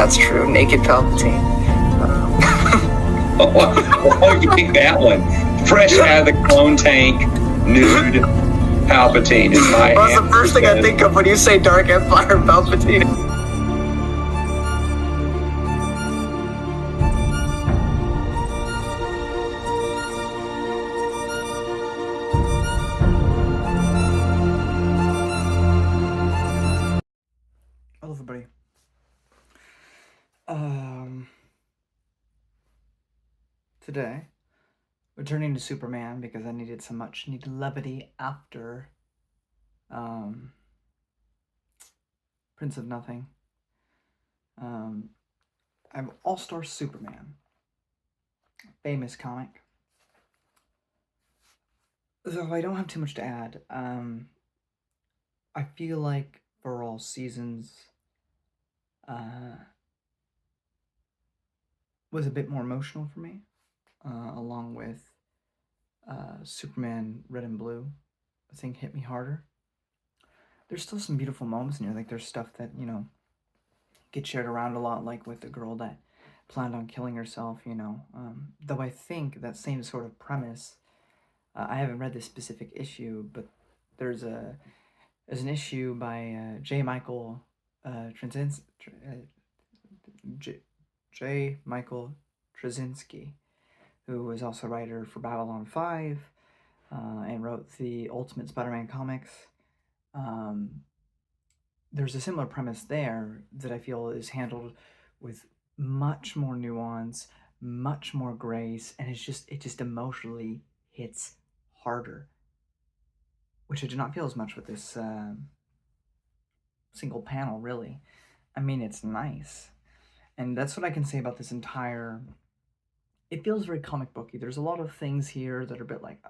That's true. Naked Palpatine. Oh, you pick that one. Fresh out of the clone tank, nude Palpatine is my Well, that's the first thing I think of when you say Dark Empire Palpatine. Hello, everybody. Today, returning to Superman because I needed some much-needed levity after Prince of Nothing. I'm All-Star Superman, famous comic. So I don't have too much to add. I feel like for all seasons, was a bit more emotional for me, along with Superman Red and Blue. I think hit me harder. There's still some beautiful moments in here. Like there's stuff that, gets shared around a lot, like with the girl that planned on killing herself, Though I think that same sort of premise, I haven't read this specific issue, but there's an issue by J. Michael Straczynski, who was also a writer for Babylon 5 and wrote the Ultimate Spider-Man comics. There's a similar premise there that I feel is handled with much more nuance, much more grace, and it just emotionally hits harder, which I do not feel as much with this single panel, really. I mean, it's nice, and that's what I can say about this entire. It feels very comic booky. There's a lot of things here that are a bit like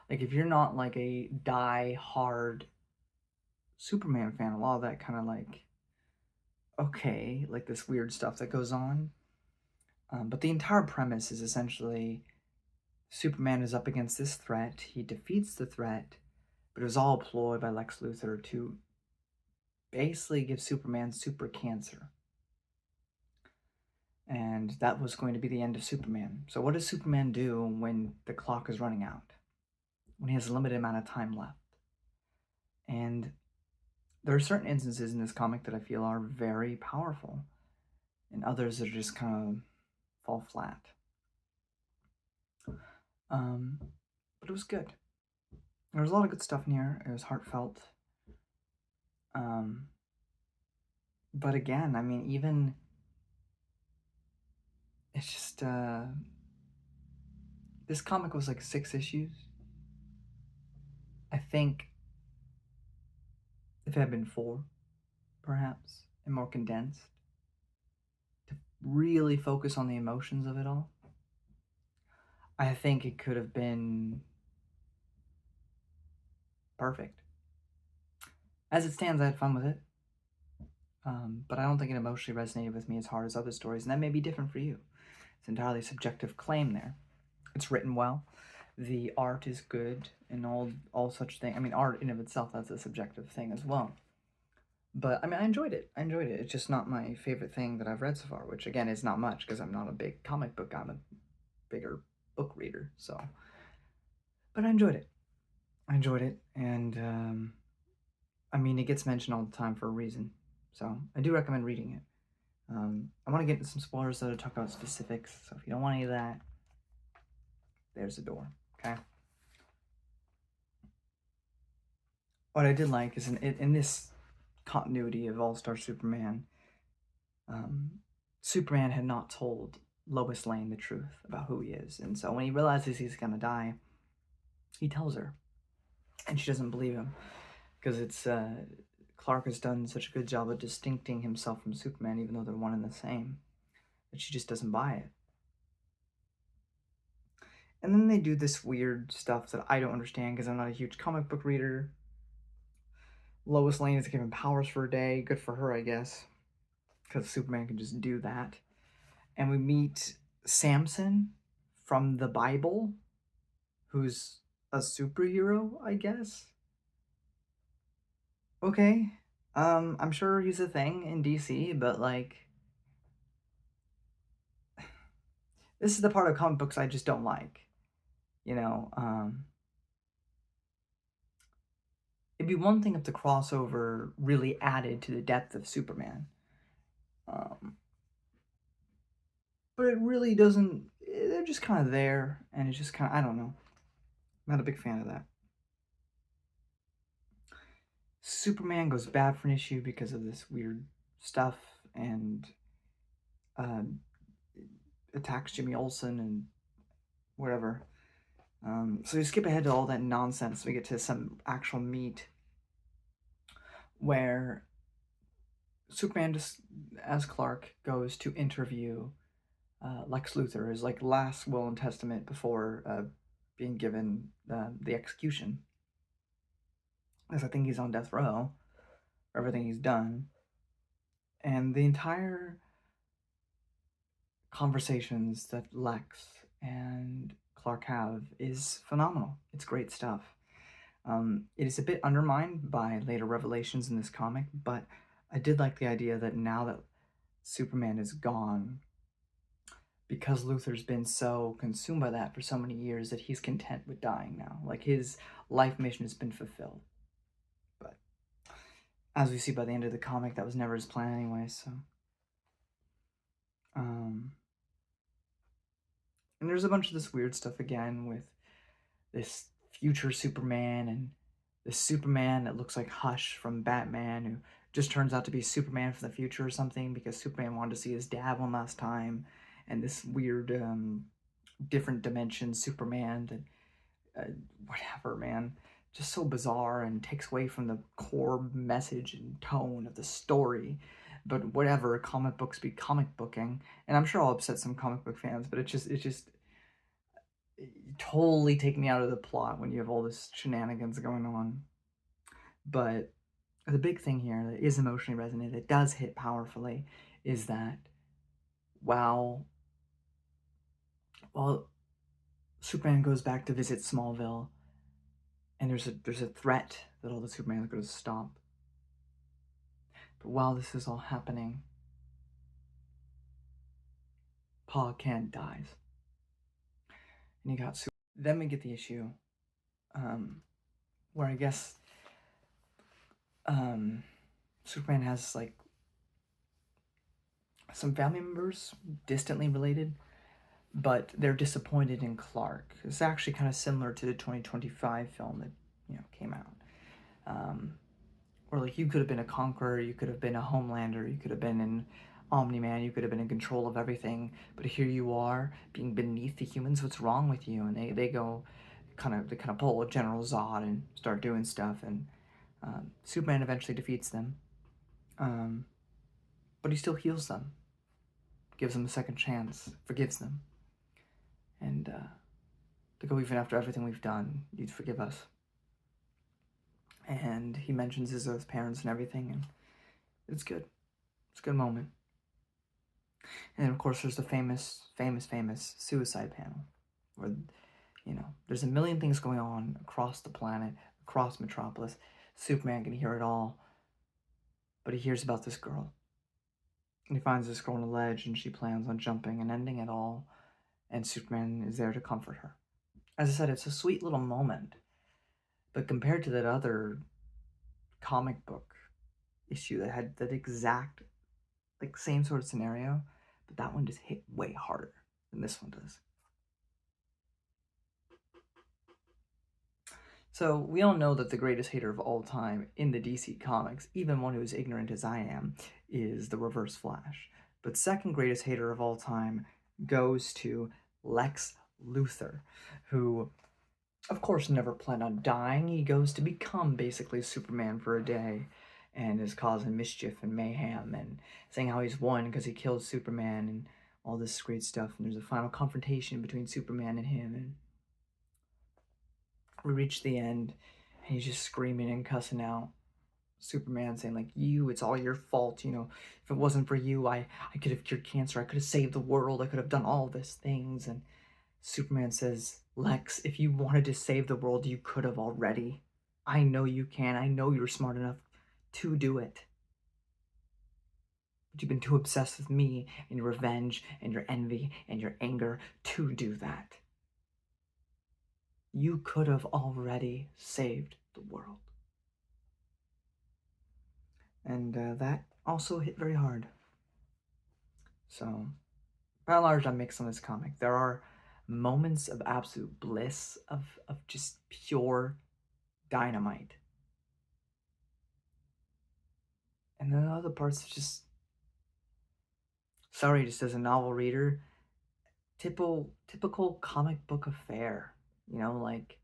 if you're not like a die-hard Superman fan, a lot of that kind of like, okay, like this weird stuff that goes on. But the entire premise is essentially Superman is up against this threat. He defeats the threat, but it was all a ploy by Lex Luthor to basically give Superman super cancer. And that was going to be the end of Superman. So what does Superman do when the clock is running out? When he has a limited amount of time left? And there are certain instances in this comic that I feel are very powerful, and others that are just kind of fall flat. But it was good. There was a lot of good stuff in here. It was heartfelt. But again, I mean, even it's just this comic was like 6 issues. I think if it had been 4, perhaps, and more condensed, to really focus on the emotions of it all, I think it could have been perfect. As it stands, I had fun with it. But I don't think it emotionally resonated with me as hard as other stories, and that may be different for you. It's an entirely subjective claim there. It's written well. The art is good, and all such things. I mean, art in of itself, that's a subjective thing as well. But, I mean, I enjoyed it. It's just not my favorite thing that I've read so far, which, again, is not much, because I'm not a big comic book guy. I'm a bigger book reader, so. But I enjoyed it. And, I mean, it gets mentioned all the time for a reason. So, I do recommend reading it. I want to get into some spoilers, though, to talk about specifics. So, if you don't want any of that, there's the door, okay? What I did like is in this continuity of All-Star Superman, Superman had not told Lois Lane the truth about who he is. And so when he realizes he's going to die, he tells her. And she doesn't believe him. Because it's Clark has done such a good job of distincting himself from Superman, even though they're one and the same, that she just doesn't buy it. And then they do this weird stuff that I don't understand because I'm not a huge comic book reader. Lois Lane is given powers for a day. Good for her, I guess. Because Superman can just do that. And we meet Samson from the Bible, who's a superhero, I guess. Okay. I'm sure he's a thing in DC, but like, This is the part of comic books I just don't like. It'd be one thing if the crossover really added to the depth of Superman. Um, but it really doesn't. They're just kind of there, and it's just kind of, I don't know. Not a big fan of that. Superman goes bad for an issue because of this weird stuff, and attacks Jimmy Olsen and whatever. So we skip ahead to all that nonsense. We get to some actual meat where Superman, just as Clark, goes to interview Lex Luthor, his like last will and testament before being given the execution. Because I think he's on death row for everything he's done, and the entire conversations that Lex and Clark have is phenomenal. It's great stuff. It is a bit undermined by later revelations in this comic, but I did like the idea that now that Superman is gone, because Luthor's been so consumed by that for so many years, that he's content with dying now. Like, his life mission has been fulfilled. But as we see by the end of the comic, that was never his plan anyway, so. And there's a bunch of this weird stuff again with this future Superman and this Superman that looks like Hush from Batman, who just turns out to be Superman from the future or something because Superman wanted to see his dad one last time, and this weird different dimension Superman that whatever, man, just so bizarre and takes away from the core message and tone of the story. But whatever, comic books be comic booking, and I'm sure I'll upset some comic book fans, but it totally take me out of the plot when you have all this shenanigans going on. But the big thing here that is emotionally resonant, that does hit powerfully, is that while Superman goes back to visit Smallville, and there's a threat that all the Superman is going to stop. But while this is all happening, Pa Kent dies. And you got Then we get the issue where I guess Superman has like some family members distantly related, but they're disappointed in Clark. It's actually kind of similar to the 2025 film that came out. Or like, you could have been a conqueror, you could have been a Homelander, you could have been an Omni-Man, you could have been in control of everything, but here you are being beneath the humans. What's wrong with you? And they go kind of pull a General Zod and start doing stuff, and Superman eventually defeats them, but he still heals them, gives them a second chance, forgives them, and they go, even after everything we've done, you'd forgive us. And he mentions his Earth parents and everything, and it's good. It's a good moment. And of course, there's the famous suicide panel, where there's a million things going on across the planet, across Metropolis. Superman can hear it all, but he hears about this girl, and he finds this girl on a ledge, and she plans on jumping and ending it all, and Superman is there to comfort her. As I said, it's a sweet little moment, but compared to that other comic book issue that had that exact same sort of scenario, but that one just hit way harder than this one does. So we all know that the greatest hater of all time in the DC Comics, even one who is ignorant as I am, is the Reverse Flash. But second greatest hater of all time goes to Lex Luthor, who of course never planned on dying. He goes to become basically Superman for a day, and is causing mischief and mayhem and saying how he's won because he killed Superman and all this great stuff. And there's a final confrontation between Superman and him, and we reach the end, and he's just screaming and cussing out Superman, saying like, it's all your fault, if it wasn't for you, I could have cured cancer, I could have saved the world, I could have done all these things. And Superman says, Lex, if you wanted to save the world, you could have already. I know you can. I know you're smart enough to do it. but you've been too obsessed with me and your revenge and your envy and your anger to do that. You could have already saved the world. And that also hit very hard. So, by and large, I'm mixed on this comic. There are moments of absolute bliss, of just pure dynamite. And then other parts are just, sorry, just as a novel reader, typical comic book affair. You know, like,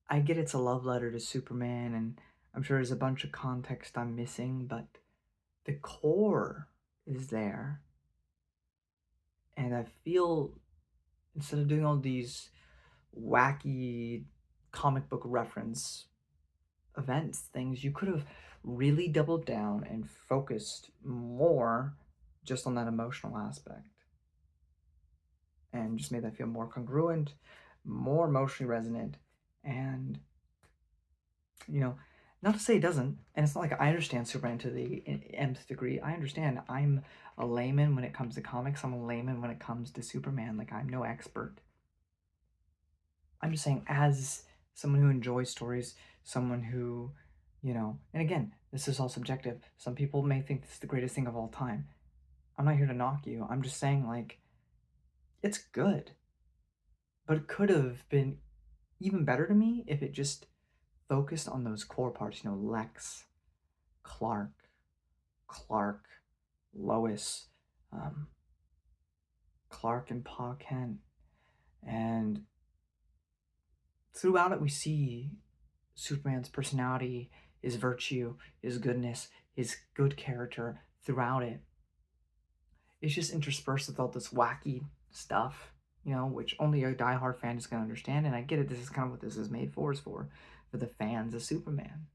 I get it's a love letter to Superman, and I'm sure there's a bunch of context I'm missing, but the core is there. And I feel, instead of doing all these wacky comic book reference events, things, you could have really doubled down and focused more just on that emotional aspect. And just made that feel more congruent, more emotionally resonant, and, you know, not to say it doesn't, and it's not like I understand Superman to the nth degree. I understand. I'm a layman when it comes to comics. I'm a layman when it comes to Superman. Like, I'm no expert. I'm just saying, as someone who enjoys stories, someone who, you know, and again, this is all subjective. Some people may think this is the greatest thing of all time. I'm not here to knock you. I'm just saying, like, it's good. But it could have been even better to me if it just focused on those core parts, you know, Lex, Clark, Lois, Clark and Pa Kent. And throughout it, we see Superman's personality, his virtue, his goodness, his good character throughout it. It's just interspersed with all this wacky stuff, you know, which only a diehard fan is going to understand. And I get it. This is kind of what this is made for, is for the fans of Superman.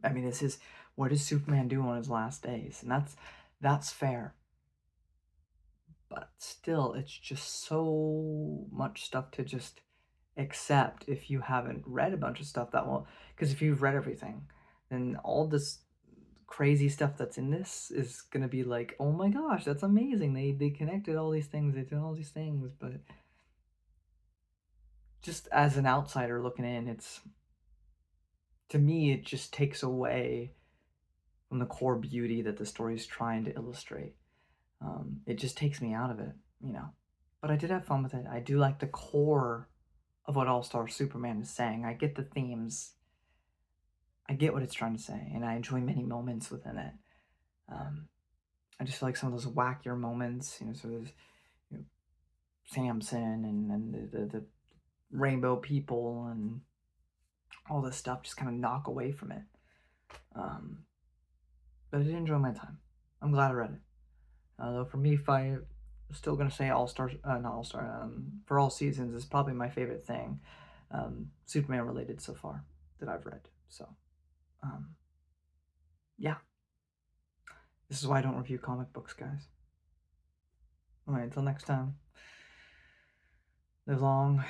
I mean, this is, what does Superman do on his last days? And that's fair. But still, it's just so much stuff to just accept if you haven't read a bunch of stuff that will, because if you've read everything, then all this crazy stuff that's in this is gonna be like, oh my gosh, that's amazing. They connected all these things, they did all these things. But just as an outsider looking in, it's, to me, it just takes away from the core beauty that the story is trying to illustrate. It just takes me out of it, you know. But I did have fun with it. I do like the core of what All-Star Superman is saying. I get the themes. I get what it's trying to say, and I enjoy many moments within it. I just feel like some of those wackier moments, you know, sort of, you know, Samson and the rainbow people and all this stuff just kind of knock away from it. But I did enjoy my time. I'm glad I read it. Though for me, if I still gonna say not All Star, for all seasons is probably my favorite thing, Superman related so far that I've read. So, yeah, this is why I don't review comic books, guys. All right, until next time, live long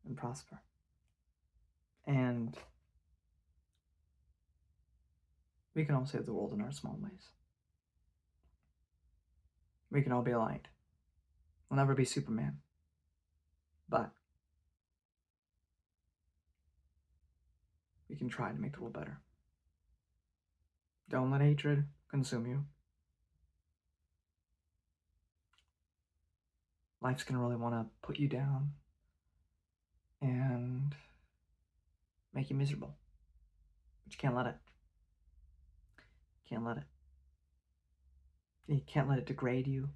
and prosper, and we can all save the world in our small ways. We can all be a light. We'll never be Superman, but we can try to make the world better. Don't let hatred consume you. Life's gonna really want to put you down and make you miserable. But you can't let it. Can't let it. You can't let it degrade you.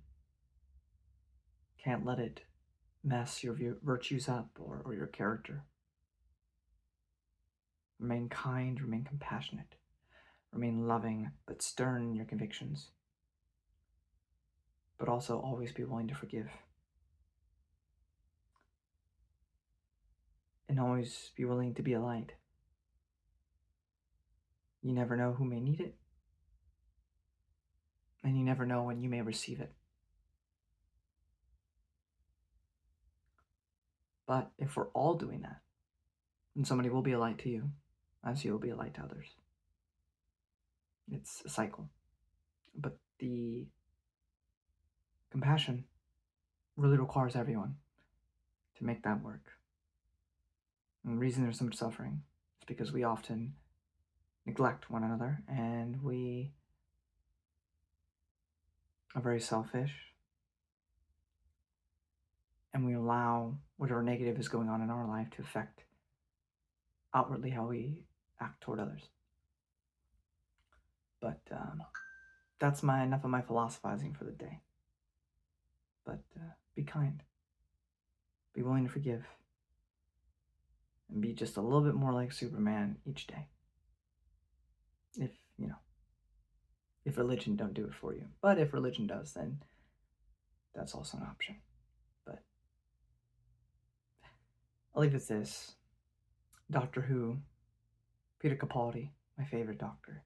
Can't let it mess your virtues up or your character. Remain kind, remain compassionate, remain loving, but stern in your convictions. But also always be willing to forgive. And always be willing to be a light. You never know who may need it. And you never know when you may receive it. But if we're all doing that, then somebody will be a light to you, as you will be a light to others. It's a cycle. But the compassion really requires everyone to make that work. And the reason there's so much suffering is because we often neglect one another and we are very selfish and we allow whatever negative is going on in our life to affect outwardly how we act toward others. But that's enough of my philosophizing for the day. But be kind, be willing to forgive, and be just a little bit more like Superman each day. If religion don't do it for you. But if religion does, then that's also an option. But I'll leave it with this. Doctor Who, Peter Capaldi, my favorite doctor,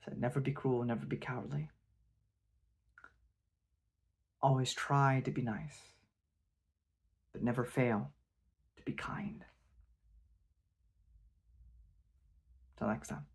said, never be cruel, never be cowardly. Always try to be nice, but never fail to be kind. Till next time.